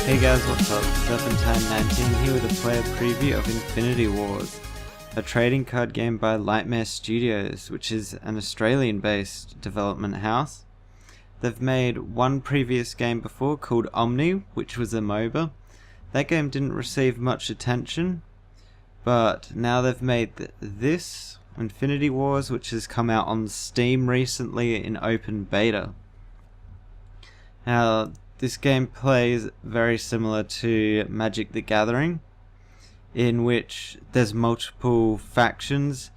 Hey guys, what's up? Serpentine19 here with a player preview of Infinity Wars, a trading card game by Lightmare Studios, which is an Australian-based development house. They've made one previous game before called Omni, which was a MOBA. That game didn't receive much attention, but now they've made this, Infinity Wars, which has come out on Steam recently in open beta. Now, this game plays very similar to Magic the Gathering, in which there's multiple factions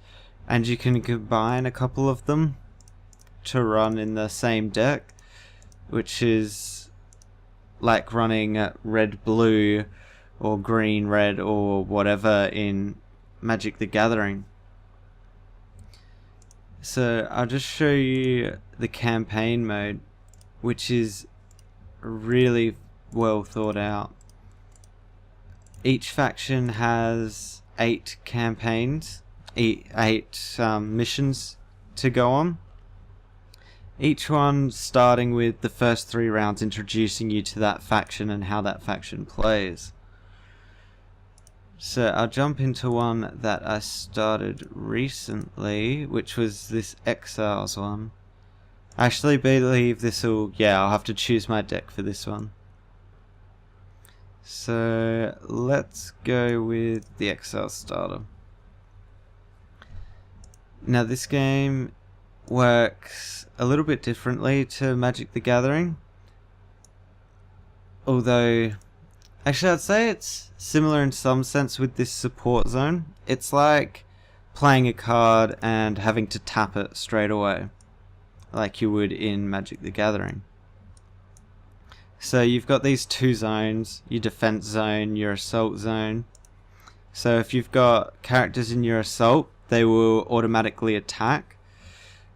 and you can combine a couple of them to run in the same deck, which is like running red-blue or green-red or whatever in Magic the Gathering. So I'll just show you the campaign mode, which is really well thought out. Each faction has 8 campaigns, 8 missions to go on. Each one starting with the first 3 rounds introducing you to that faction and how that faction plays. So I'll jump into one that I started recently, which was this Exiles one. I actually believe this will, I'll have to choose my deck for this one. So let's go with the Exile starter. Now this game works a little bit differently to Magic the Gathering. Although, actually I'd say it's similar in some sense with this support zone. It's like playing a card and having to tap it straight away, like you would in Magic the Gathering. So you've got these 2 zones, your defense zone, your assault zone. So if you've got characters in your assault, they will automatically attack.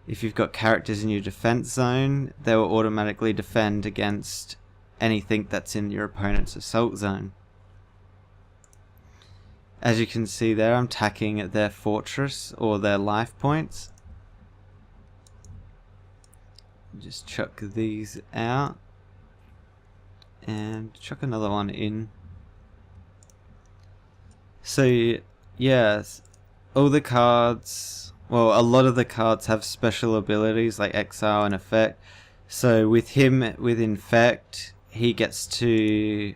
If you've got characters in your defense zone, they will automatically defend against anything that's in your opponent's assault zone. As you can see there, I'm attacking at their fortress or their life points. Just chuck these out and chuck another one in. So yes, all the cards, well, a lot of the cards have special abilities like Exile and Effect. So with him, with Infect, he gets to,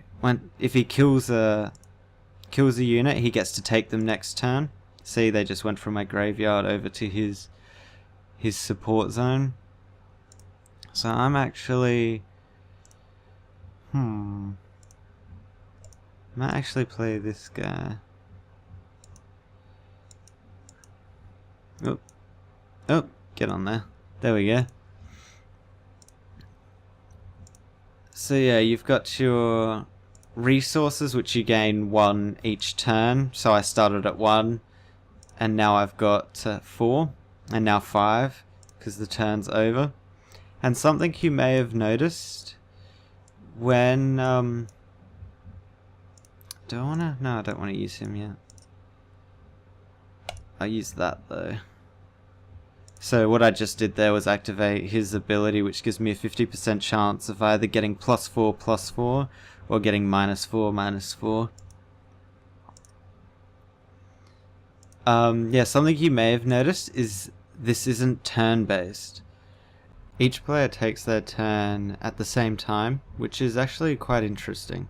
if he kills a unit, he gets to take them next turn. See, they just went from my graveyard over to his support zone. So I'm actually, I might actually play this guy. Oh, get on there. There we go. So yeah, you've got your resources, which you gain 1 each turn. So I started at 1, and now I've got 4, and now 5, because the turn's over. And something you may have noticed when do I wanna? No, I don't want to use him yet. I'll use that though. So what I just did there was activate his ability, which gives me a 50% chance of either getting +4/+4 or getting -4/-4. Yeah, something you may have noticed is this isn't turn-based. Each player takes their turn at the same time, which is actually quite interesting.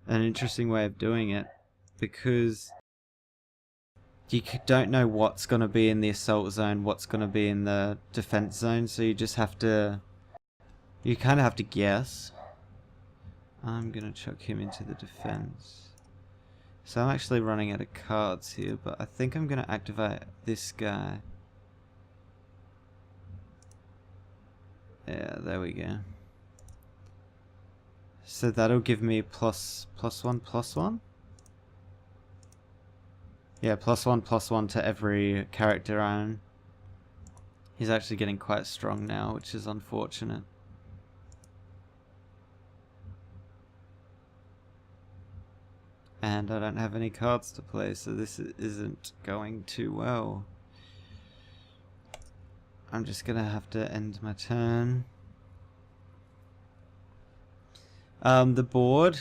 An interesting way of doing it, because you don't know what's going to be in the assault zone, what's going to be in the defense zone, so you just have to, you kind of have to guess. I'm going to chuck him into the defense. So I'm actually running out of cards here, but I think I'm going to activate this guy. Yeah, there we go. So that'll give me +1/+1? Yeah, +1/+1 to every character I own. He's actually getting quite strong now, which is unfortunate. And I don't have any cards to play, so this isn't going too well. I'm just gonna have to end my turn. The board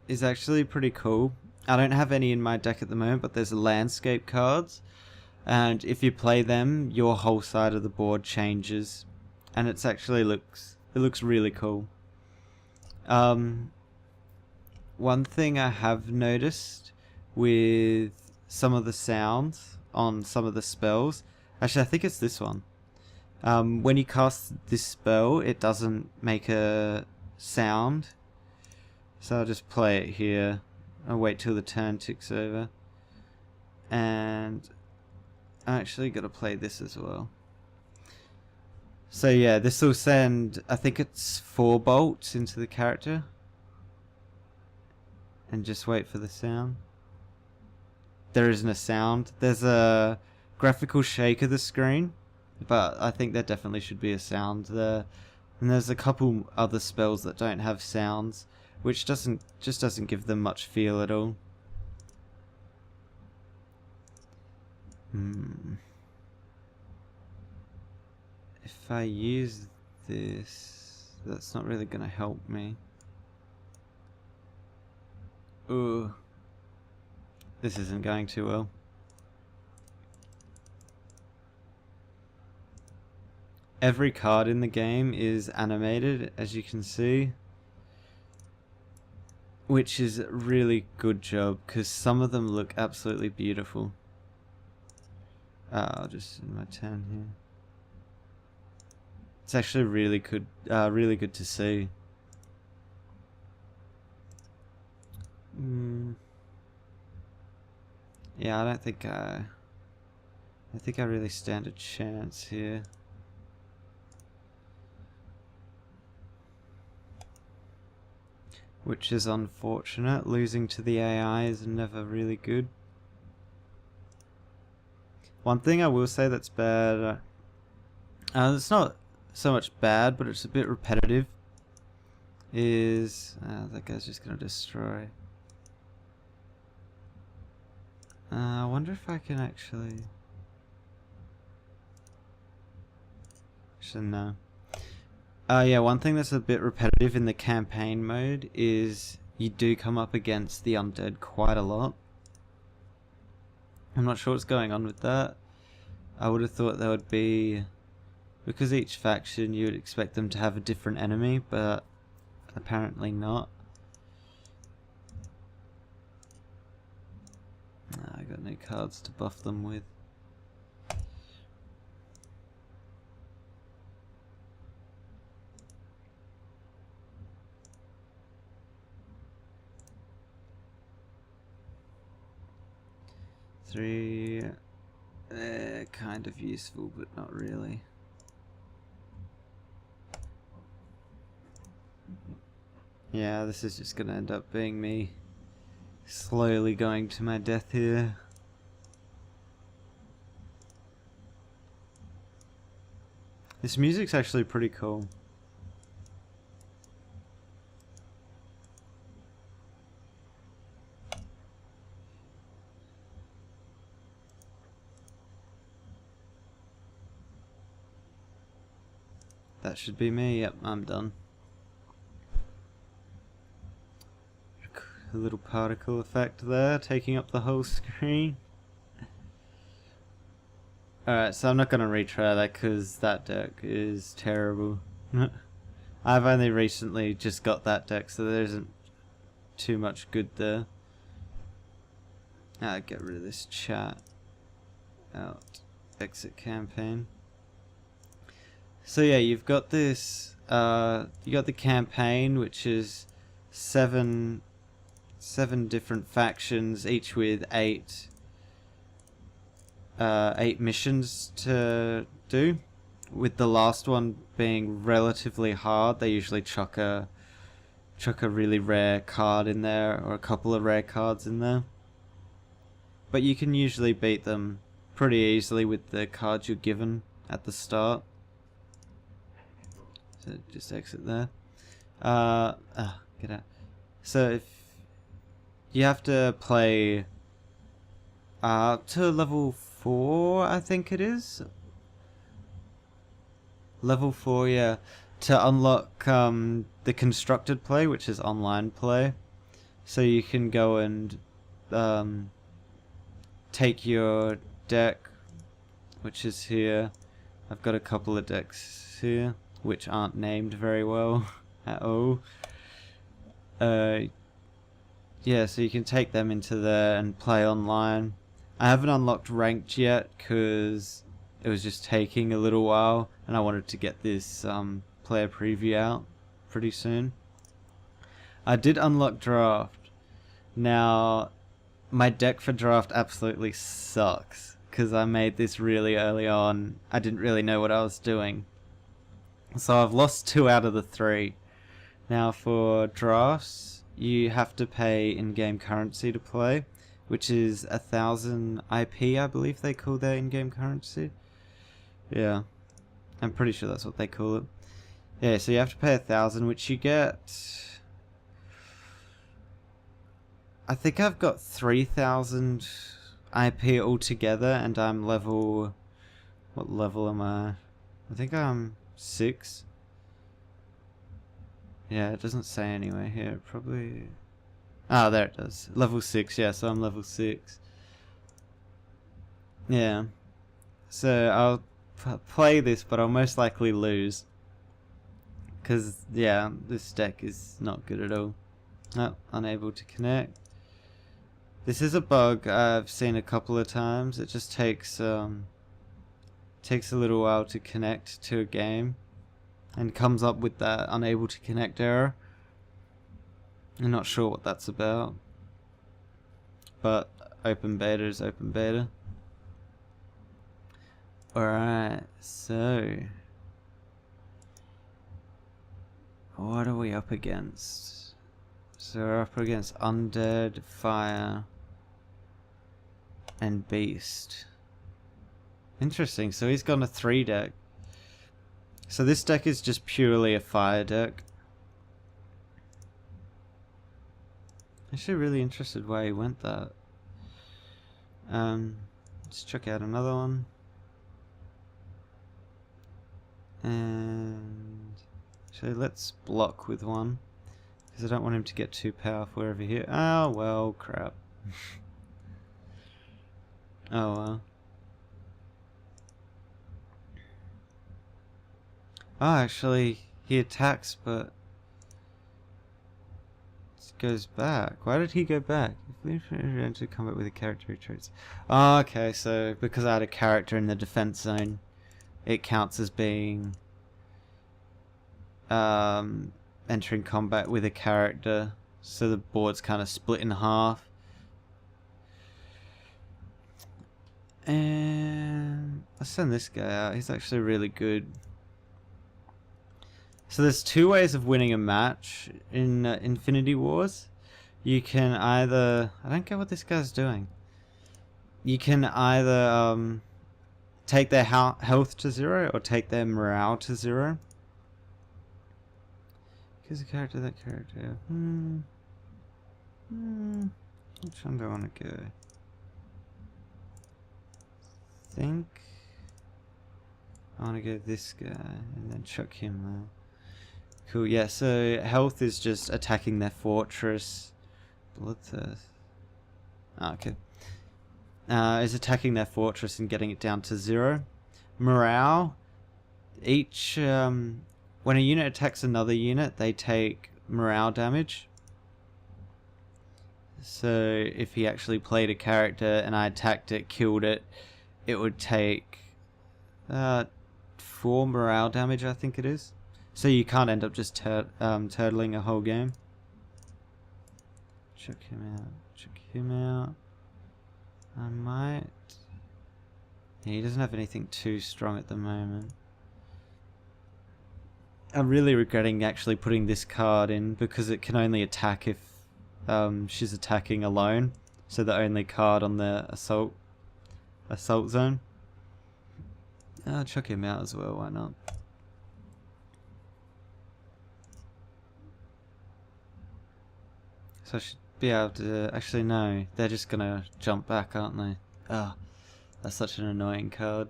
is actually pretty cool. I don't have any in my deck at the moment, but there's landscape cards, and if you play them, your whole side of the board changes, and it looks really cool. One thing I have noticed with some of the sounds on some of the spells, actually I think it's this one. When you cast this spell, it doesn't make a sound. So I'll just play it here. I'll wait till the turn ticks over. And I'm actually going to play this as well. So yeah, this will send, I think it's 4 bolts into the character. And just wait for the sound. There isn't a sound. There's a graphical shake of the screen, but I think there definitely should be a sound there. And there's a couple other spells that don't have sounds, which doesn't give them much feel at all. If I use this, that's not really gonna help me. Ooh, this isn't going too well. Every card in the game is animated, as you can see, which is a really good job because some of them look absolutely beautiful. I'll just end my turn here. It's actually really good to see. Yeah, I think I really stand a chance here. Which is unfortunate. Losing to the AI is never really good. One thing I will say that's bad, it's not so much bad, but it's a bit repetitive, is that guy's just gonna destroy. I wonder if I can actually no. Yeah, one thing that's a bit repetitive in the campaign mode is you do come up against the undead quite a lot. I'm not sure what's going on with that. I would have thought there would be, because each faction you would expect them to have a different enemy, but apparently not. I got no cards to buff them with. Three, kind of useful, but not really. Yeah, this is just gonna end up being me slowly going to my death here. This music's actually pretty cool. That should be me. Yep, I'm done. A little particle effect there, taking up the whole screen. Alright, so I'm not going to retry that because that deck is terrible. I've only recently just got that deck, so there isn't too much good there. Get rid of this chat. Out. Exit campaign. So yeah, you've got this, you got the campaign, which is seven different factions, each with eight missions to do, with the last one being relatively hard. They usually chuck a really rare card in there, or a couple of rare cards in there, but you can usually beat them pretty easily with the cards you're given at the start. So just exit there. Get out. So if you have to play to level 4, I think it is. Level 4, yeah, to unlock the constructed play, which is online play. So you can go and take your deck, which is here. I've got a couple of decks here, which aren't named very well at all. Yeah, so you can take them into there and play online. I haven't unlocked ranked yet because it was just taking a little while, and I wanted to get this player preview out pretty soon. I did unlock draft. Now, my deck for draft absolutely sucks because I made this really early on. I didn't really know what I was doing. So I've lost 2 out of the 3. Now for drafts, you have to pay in-game currency to play, which is 1,000 IP, I believe they call their in-game currency. Yeah, I'm pretty sure that's what they call it. Yeah, so you have to pay 1,000, which you get... I think I've got 3,000 IP altogether, and I'm level... What level am I? I think I'm 6. Yeah, it doesn't say anywhere here. Probably... Ah, there it does. Level 6, yeah, so I'm level 6. Yeah. So I'll play this, but I'll most likely lose. Because, yeah, this deck is not good at all. Oh, unable to connect. This is a bug I've seen a couple of times. It just takes a little while to connect to a game. And comes up with that unable to connect error. I'm not sure what that's about, but open beta is open beta. Alright, so what are we up against? So we're up against Undead, Fire, and Beast. Interesting, so he's got a 3 deck. So this deck is just purely a Fire deck. Actually really interested why he went that. Let's check out another one. And actually let's block with one, because I don't want him to get too powerful over here. Oh well, crap. Oh well. Oh, actually he attacks, but goes back. Why did he go back? If we enter combat with a character traits. Oh, okay, so because I had a character in the defense zone, it counts as being entering combat with a character. So the board's kind of split in half. And I'll send this guy out. He's actually really good. So there's 2 ways of winning a match in Infinity Wars. You can either... I don't get what this guy's doing. You can either take their health to 0 or take their morale to 0. Gives a character that character. Which one do I want to go? I think I want to go this guy and then chuck him there. Cool, yeah, so health is just attacking their fortress. Bloodthirst. Ah, okay. Is attacking their fortress and getting it down to 0. Morale. Each, when a unit attacks another unit, they take morale damage. So if he actually played a character and I attacked it, killed it, it would take 4 morale damage, I think it is. So you can't end up just turtling a whole game. Check him out. Check him out. I might... Yeah, he doesn't have anything too strong at the moment. I'm really regretting actually putting this card in because it can only attack if she's attacking alone. So the only card on the assault zone. I'll chuck him out as well, why not? So I should be able to... Actually, no. They're just going to jump back, aren't they? Ah, that's such an annoying card.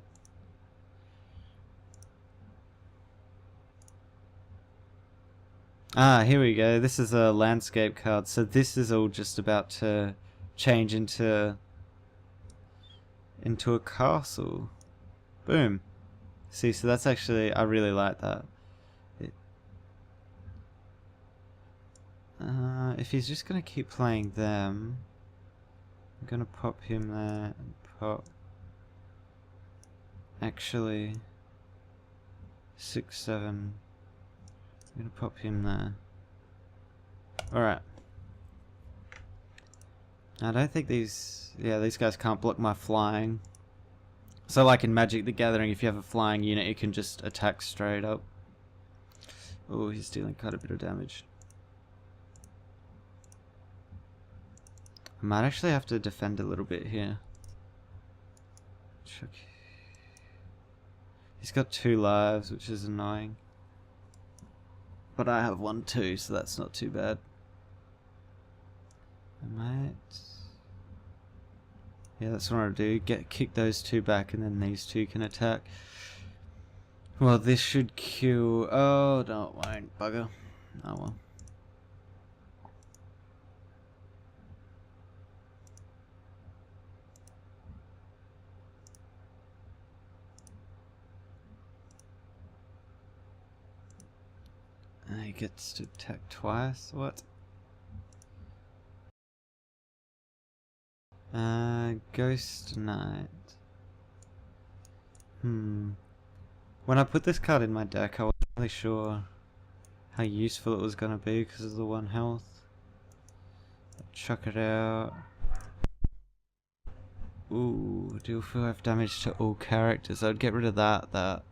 Ah, here we go. This is a landscape card. So this is all just about to change into a castle. Boom. See, so that's actually, I really like that. If he's just gonna keep playing them, I'm gonna pop him there and pop. Actually, 6, 7. I'm gonna pop him there. Alright. I don't think these guys can't block my flying. So like in Magic the Gathering, if you have a flying unit, you can just attack straight up. Oh, he's dealing quite a bit of damage. I might actually have to defend a little bit here. He's got 2 lives, which is annoying. But I have 1 too, so that's not too bad. I might... Yeah, that's what I want to do. Kick those 2 back, and then these 2 can attack. Well, this should kill... Oh, no, it won't. Bugger. Oh well. He gets to attack twice. What? Ghost Knight. When I put this card in my deck, I wasn't really sure how useful it was going to be because of the 1 health. Chuck it out. Ooh, deal 5 damage to all characters. I'd get rid of that.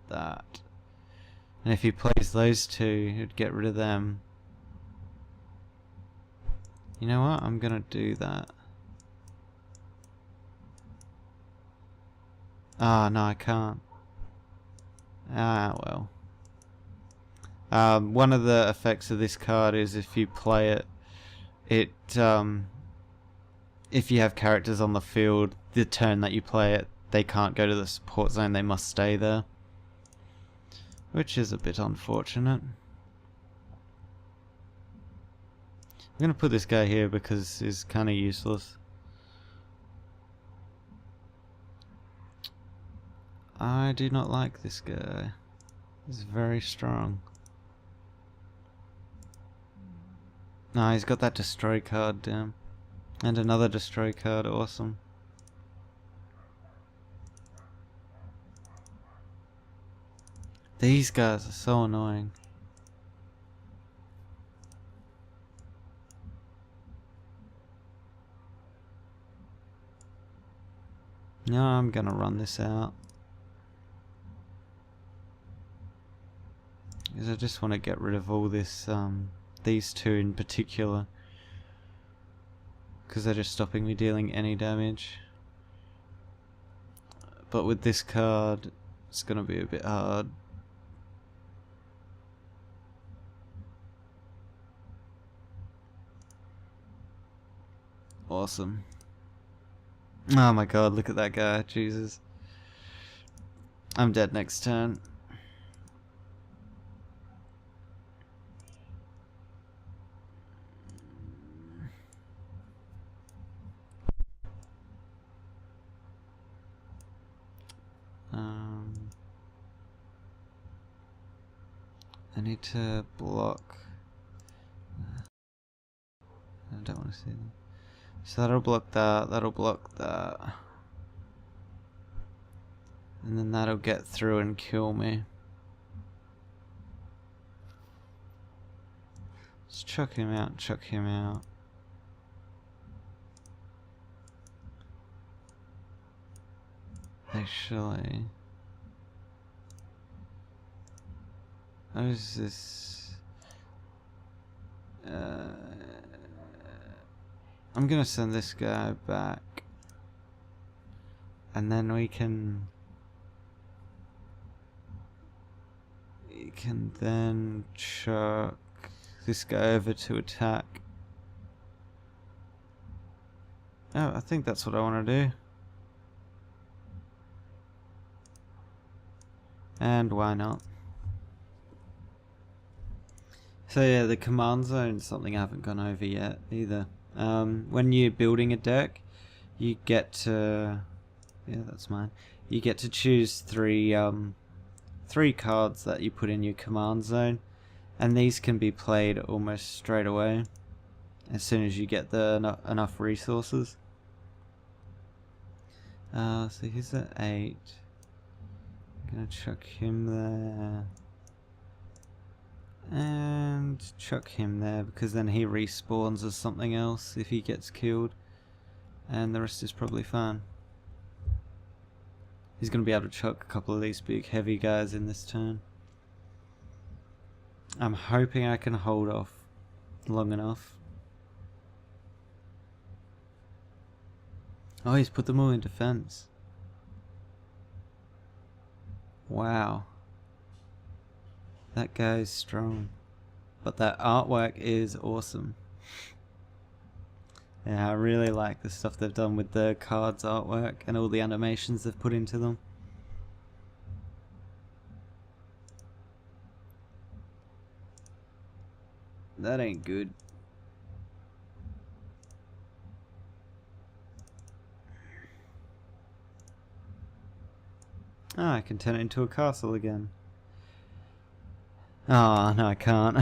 And if he plays those 2, he'd get rid of them. You know what? I'm gonna do that. Ah, no, I can't. Ah, well. One of the effects of this card is if you play it, if you have characters on the field, the turn that you play it, they can't go to the support zone, they must stay there. Which is a bit unfortunate. I'm gonna put this guy here because he's kinda useless. I do not like this guy. He's very strong. No, he's got that destroy card, damn. And another destroy card, awesome. These guys are so annoying. No, I'm gonna run this out. Because I just want to get rid of all this, these 2 in particular. Because they're just stopping me dealing any damage. But with this card, it's gonna be a bit hard. Awesome. Oh my god, look at that guy, Jesus. I'm dead next turn. I need to block. I don't want to see them. So that'll block that, that'll block that. And then that'll get through and kill me. Let's chuck him out, chuck him out. Actually... How is this? I'm gonna send this guy back. And then we can then chuck this guy over to attack. Oh, I think that's what I want to do. And why not? So yeah, the command zone is something I haven't gone over yet either. When you're building a deck, you get to... Yeah, that's mine. You get to choose three cards that you put in your command zone, and these can be played almost straight away as soon as you get the enough resources. So here's an 8. I'm gonna chuck him there. And chuck him there, because then he respawns as something else if he gets killed. And the rest is probably fine. He's going to be able to chuck a couple of these big heavy guys in this turn. I'm hoping I can hold off long enough. Oh, he's put them all in defense. Wow. That guy's strong. But that artwork is awesome. Yeah, I really like the stuff they've done with the cards artwork and all the animations they've put into them. That ain't good. Ah, I can turn it into a castle again. Oh, no I can't.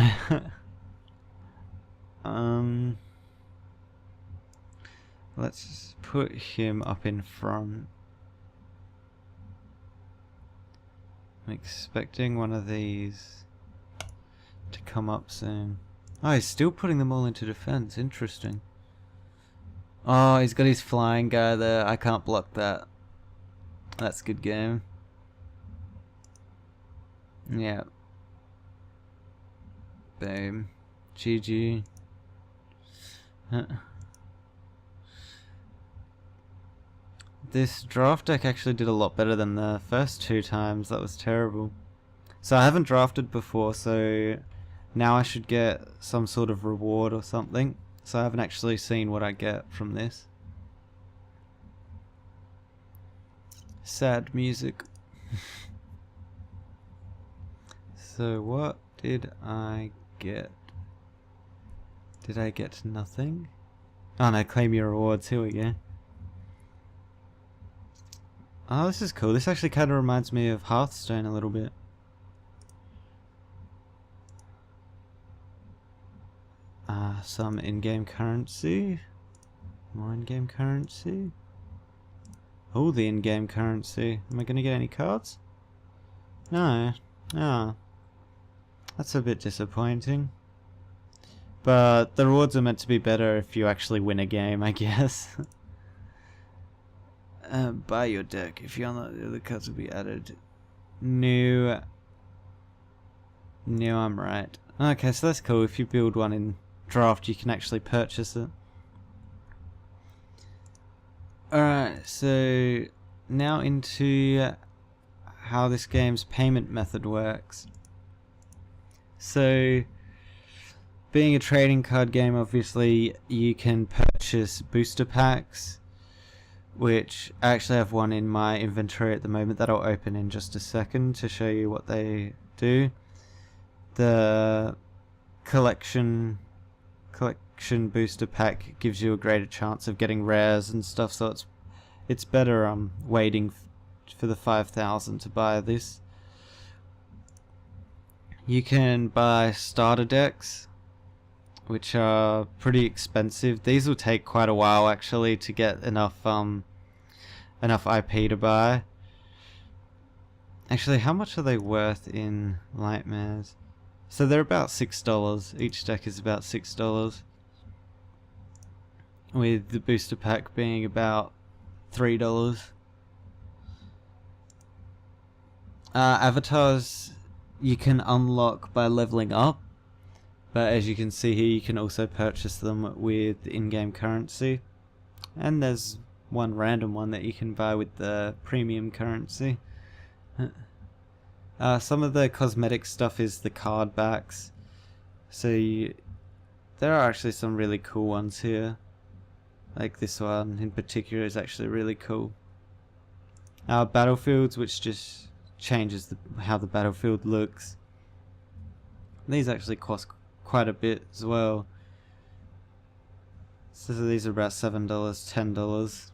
Let's put him up in front. I'm expecting one of these to come up soon. Oh, he's still putting them all into defense. Interesting. Oh, he's got his flying guy there. I can't block that. That's a good game. Yeah. Boom. GG. This draft deck actually did a lot better than the first 2 times. That was terrible. So I haven't drafted before, so now I should get some sort of reward or something. So I haven't actually seen what I get from this. Sad music. So what did I get? Did I get nothing? Oh no, claim your rewards. Here we go. Oh, this is cool. This actually kind of reminds me of Hearthstone a little bit. Some in-game currency. More in-game currency. Oh, the in-game currency. Am I going to get any cards? No. Ah. That's a bit disappointing. But the rewards are meant to be better if you actually win a game, I guess. Buy your deck. If you unlock the other cards will be added. No, I'm right. Okay, so that's cool. If you build one in draft, you can actually purchase it. Alright, so now into how this game's payment method works. So, being a trading card game, obviously you can purchase booster packs, which I actually have one in my inventory at the moment that I'll open in just a second to show you what they do. The collection booster pack gives you a greater chance of getting rares and stuff, so it's better waiting for the 5,000 to buy this. You can buy starter decks, which are pretty expensive. These will take quite a while actually to get enough IP to buy. Actually, how much are they worth in Lightmares? So they're about $6. Each deck is about $6, with the booster pack being about $3. Avatars you can unlock by leveling up, but as you can see here, you can also purchase them with in-game currency, and there's one random one that you can buy with the premium currency. Some of the cosmetic stuff is the card backs, so there are actually some really cool ones here. Like this one in particular is actually really cool. Battlefields, which just changes how the battlefield looks. These actually cost quite a bit as well. So these are about $7, $10.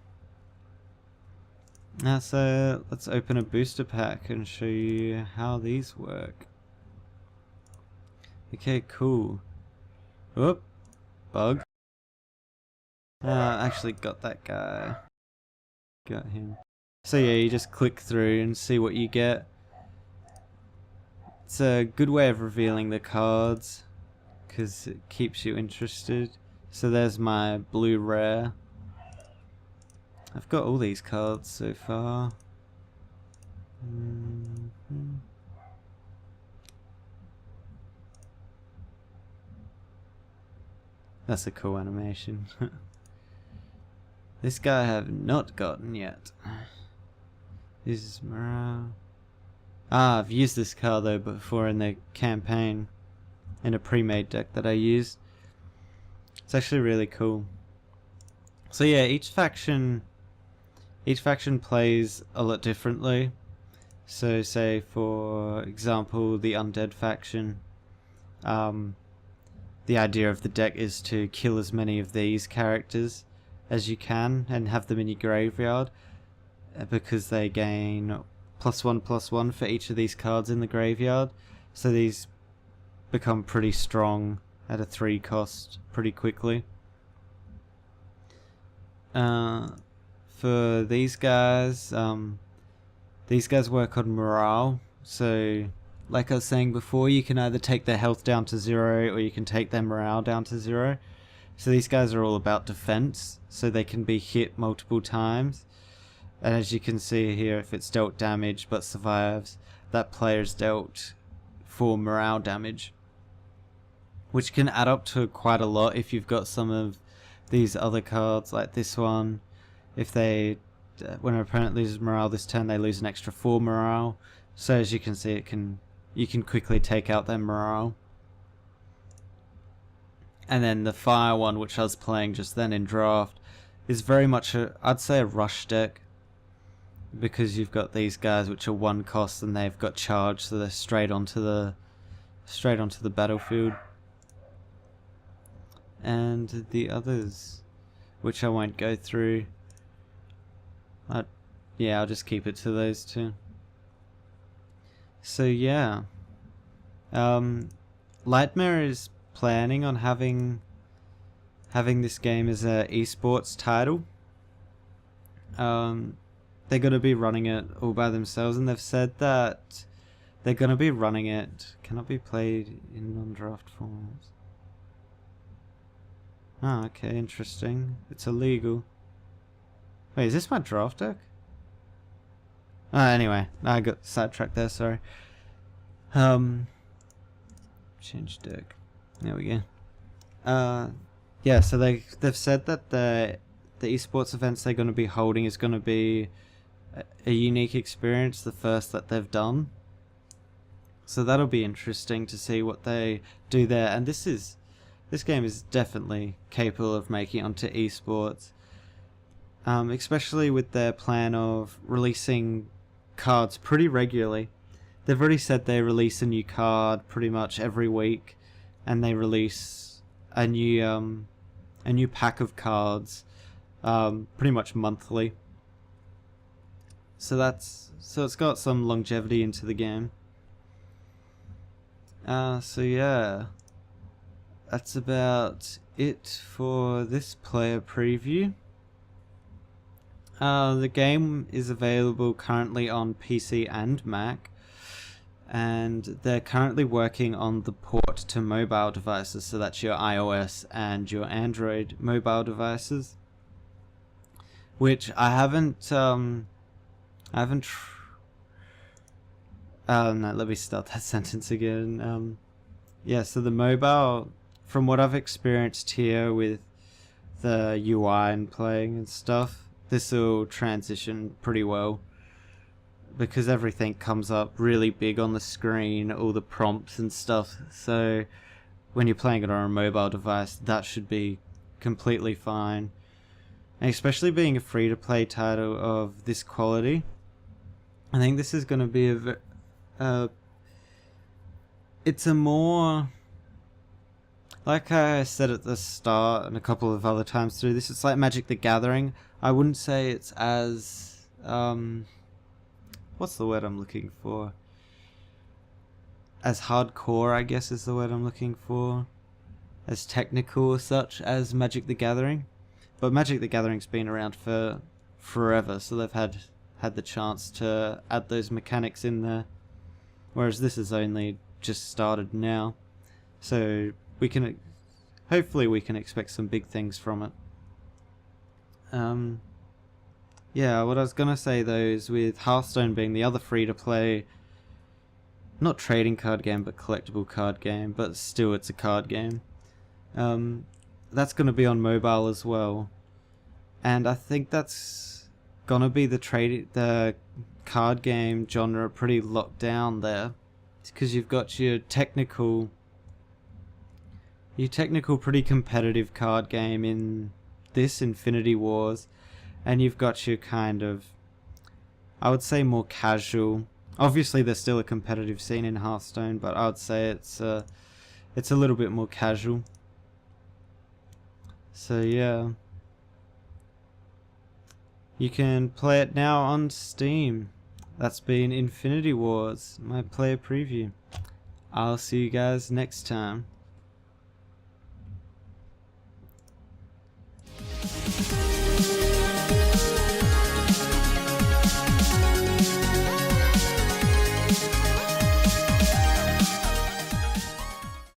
Now, so let's open a booster pack and show you how these work. Okay, cool. Whoop, bug. Actually got that guy. Got him. So yeah, you just click through and see what you get. It's a good way of revealing the cards, because it keeps you interested. So there's my blue rare. I've got all these cards so far. That's a cool animation. This guy I have not gotten yet. This is morale. I've used this card though before in the campaign, in a pre-made deck that I used. It's actually really cool. So yeah, each faction plays a lot differently. So say for example the undead faction, the idea of the deck is to kill as many of these characters as you can and have them in your graveyard, because they gain +1/+1 for each of these cards in the graveyard. So these become pretty strong at a 3 cost pretty quickly. For these guys work on morale. So like I was saying before, you can either take their health down to 0 or you can take their morale down to 0. So these guys are all about defense, so they can be hit multiple times. And as you can see here, if it's dealt damage but survives, that player's dealt 4 morale damage, which can add up to quite a lot if you've got some of these other cards like this one. If they, when an opponent loses morale this turn, they lose an extra 4 morale. So as you can see, you can quickly take out their morale. And then the fire one, which I was playing just then in draft, is very much I'd say a rush deck, because you've got these guys which are 1 cost and they've got charge, so they're straight onto the battlefield. And the others, which I won't go through, yeah, I'll just keep it to those two. So yeah, Lightmare is planning on having this game as a esports title. They're going to be running it all by themselves, and they've said that they're going to be running it, cannot be played in non-draft formats. Ah, okay, interesting. It's illegal. Wait, is this my draft deck? Anyway, I got sidetracked there, sorry. Change deck. There we go. Yeah, so they've said that the esports events they're going to be holding is going to be a unique experience, the first that they've done. So that'll be interesting to see what they do there. And this game is definitely capable of making it onto esports, especially with their plan of releasing cards pretty regularly. They've already said they release a new card pretty much every week, and they release a new pack of cards pretty much monthly. So it's got some longevity into the game. So yeah, that's about it for this player preview. The game is available currently on PC and Mac, and they're currently working on the port to mobile devices, so that's your iOS and your Android mobile devices, which I haven't no, let me start that sentence again. Yeah, so the mobile, from what I've experienced here with the UI and playing and stuff, this will transition pretty well, because everything comes up really big on the screen, all the prompts and stuff. So when you're playing it on a mobile device, that should be completely fine. And especially being a free-to-play title of this quality, I think this is going to be it's a more Like I said at the start and a couple of other times through this, it's like Magic the Gathering. I wouldn't say it's as what's the word I'm looking for? As hardcore, I guess is the word I'm looking for. As technical or such as Magic the Gathering. But Magic the Gathering's been around for forever, so they've had the chance to add those mechanics in there. Whereas this has only just started now. So we can hopefully we can expect some big things from it. Yeah, what I was gonna say though is with Hearthstone being the other free-to-play, not trading card game but collectible card game, but still it's a card game. That's gonna be on mobile as well, and I think that's gonna be the card game genre pretty locked down there, because you've got your technical pretty competitive card game in this Infinity Wars, and you've got your kind of, I would say, more casual. Obviously there's still a competitive scene in Hearthstone, but I would say it's a little bit more casual. So yeah, you can play it now on Steam. That's been Infinity Wars, my player preview. I'll see you guys next time.